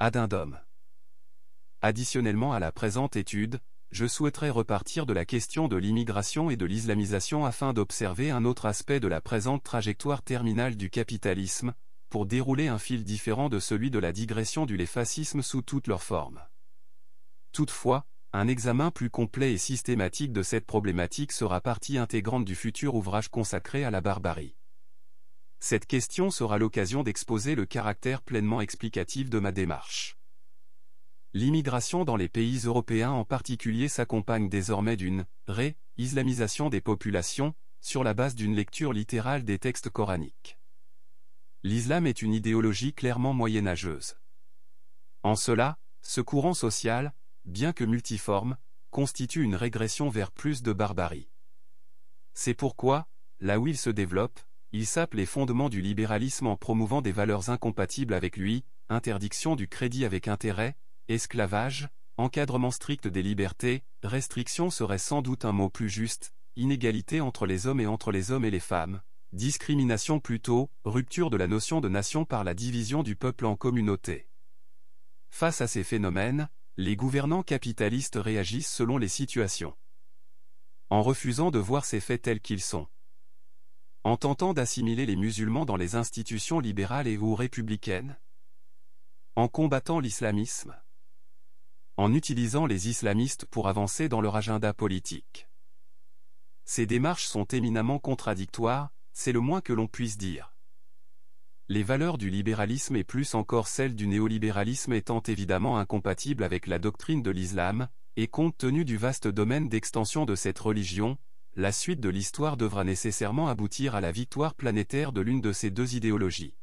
Addendum. Additionnellement à la présente étude, je souhaiterais repartir de la question de l'immigration et de l'islamisation afin d'observer un autre aspect de la présente trajectoire terminale du capitalisme, pour dérouler un fil différent de celui de la digression du fascisme sous toutes leurs formes. Toutefois, un examen plus complet et systématique de cette problématique sera partie intégrante du futur ouvrage consacré à la barbarie. Cette question sera l'occasion d'exposer le caractère pleinement explicatif de ma démarche. L'immigration dans les pays européens en particulier s'accompagne désormais d'une ré-islamisation des populations, sur la base d'une lecture littérale des textes coraniques. L'islam est une idéologie clairement moyenâgeuse. En cela, ce courant social, bien que multiforme, constitue une régression vers plus de barbarie. C'est pourquoi, là où il se développe, il sape les fondements du libéralisme en promouvant des valeurs incompatibles avec lui, interdiction du crédit avec intérêt, esclavage, encadrement strict des libertés, restriction serait sans doute un mot plus juste, inégalité entre les hommes et entre les hommes et les femmes, discrimination plutôt, rupture de la notion de nation par la division du peuple en communautés. Face à ces phénomènes, les gouvernants capitalistes réagissent selon les situations. En refusant de voir ces faits tels qu'ils sont. En tentant d'assimiler les musulmans dans les institutions libérales et ou républicaines. En combattant l'islamisme. En utilisant les islamistes pour avancer dans leur agenda politique. Ces démarches sont éminemment contradictoires, c'est le moins que l'on puisse dire. Les valeurs du libéralisme et plus encore celles du néolibéralisme étant évidemment incompatibles avec la doctrine de l'islam, et compte tenu du vaste domaine d'extension de cette religion, la suite de l'histoire devra nécessairement aboutir à la victoire planétaire de l'une de ces deux idéologies.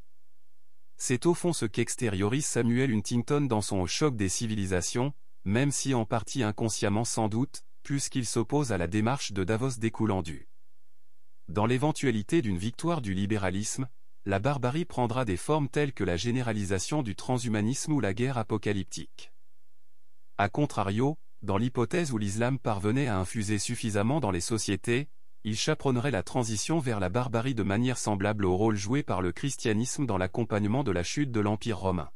C'est au fond ce qu'extériorise Samuel Huntington dans son Au choc des civilisations, même si en partie inconsciemment sans doute, puisqu'il s'oppose à la démarche de Davos découlant du. Dans l'éventualité d'une victoire du libéralisme, la barbarie prendra des formes telles que la généralisation du transhumanisme ou la guerre apocalyptique. A contrario, dans l'hypothèse où l'islam parvenait à infuser suffisamment dans les sociétés, il chaperonnerait la transition vers la barbarie de manière semblable au rôle joué par le christianisme dans l'accompagnement de la chute de l'Empire romain.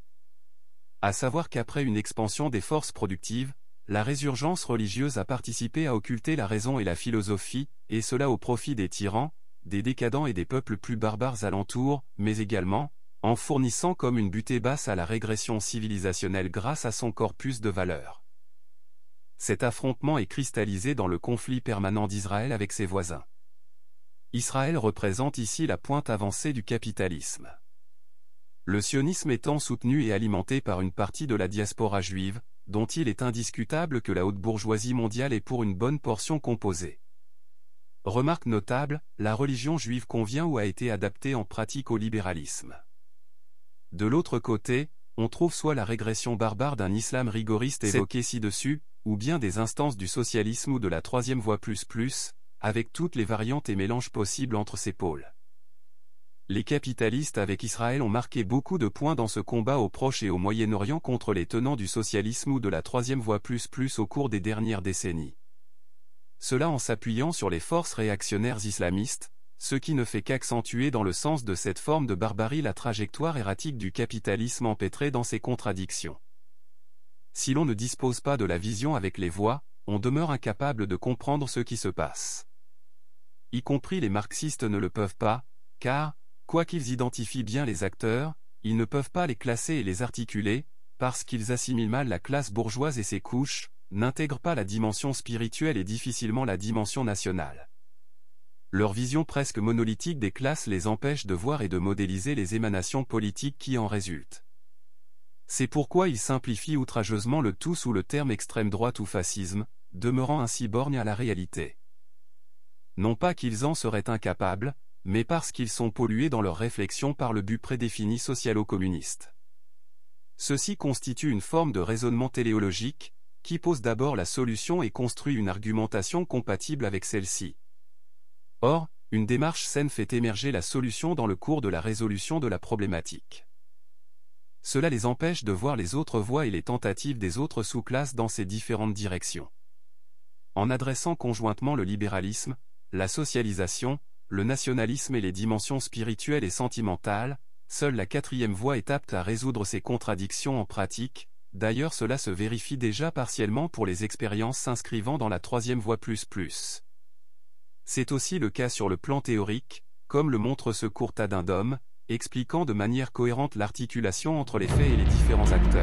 À savoir qu'après une expansion des forces productives, la résurgence religieuse a participé à occulter la raison et la philosophie, et cela au profit des tyrans, des décadents et des peuples plus barbares alentour, mais également, en fournissant comme une butée basse à la régression civilisationnelle grâce à son corpus de valeurs. Cet affrontement est cristallisé dans le conflit permanent d'Israël avec ses voisins. Israël représente ici la pointe avancée du capitalisme. Le sionisme étant soutenu et alimenté par une partie de la diaspora juive, dont il est indiscutable que la haute bourgeoisie mondiale est pour une bonne portion composée. Remarque notable, la religion juive convient ou a été adaptée en pratique au libéralisme. De l'autre côté, on trouve soit la régression barbare d'un islam rigoriste évoqué ci-dessus, ou bien des instances du socialisme ou de la troisième voie ++, avec toutes les variantes et mélanges possibles entre ces pôles. Les capitalistes avec Israël ont marqué beaucoup de points dans ce combat au Proche et au Moyen-Orient contre les tenants du socialisme ou de la troisième voie ++ au cours des dernières décennies. Cela en s'appuyant sur les forces réactionnaires islamistes, ce qui ne fait qu'accentuer dans le sens de cette forme de barbarie la trajectoire erratique du capitalisme empêtré dans ses contradictions. Si l'on ne dispose pas de la vision avec les voix, on demeure incapable de comprendre ce qui se passe. Y compris les marxistes ne le peuvent pas, car, quoiqu'ils identifient bien les acteurs, ils ne peuvent pas les classer et les articuler, parce qu'ils assimilent mal la classe bourgeoise et ses couches, n'intègrent pas la dimension spirituelle et difficilement la dimension nationale. Leur vision presque monolithique des classes les empêche de voir et de modéliser les émanations politiques qui en résultent. C'est pourquoi ils simplifient outrageusement le tout sous le terme extrême droite ou fascisme, demeurant ainsi borgnés à la réalité. Non pas qu'ils en seraient incapables, mais parce qu'ils sont pollués dans leur réflexion par le but prédéfini socialo-communiste. Ceci constitue une forme de raisonnement téléologique, qui pose d'abord la solution et construit une argumentation compatible avec celle-ci. Or, une démarche saine fait émerger la solution dans le cours de la résolution de la problématique. Cela les empêche de voir les autres voies et les tentatives des autres sous-classes dans ces différentes directions. En adressant conjointement le libéralisme, la socialisation, le nationalisme et les dimensions spirituelles et sentimentales, seule la quatrième voie est apte à résoudre ces contradictions en pratique. D'ailleurs cela se vérifie déjà partiellement pour les expériences s'inscrivant dans la troisième voie ++. C'est aussi le cas sur le plan théorique, comme le montre ce court addendum, expliquant de manière cohérente l'articulation entre les faits et les différents acteurs.